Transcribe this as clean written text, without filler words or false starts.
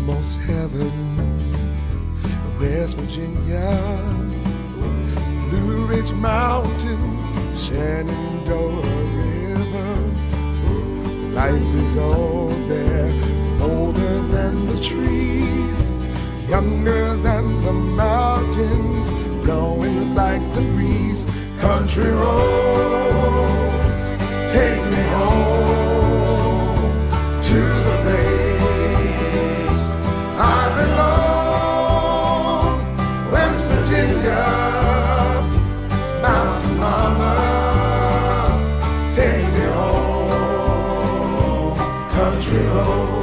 almost heaven. West Virginia, Blue Ridge Mountains, Shenandoah River. Life is all there, older than the trees, younger than the mountains, blowing like the breeze. Country roads, take me home to the place I belong. West Virginia, Mountain Mama, take me home. Country roads.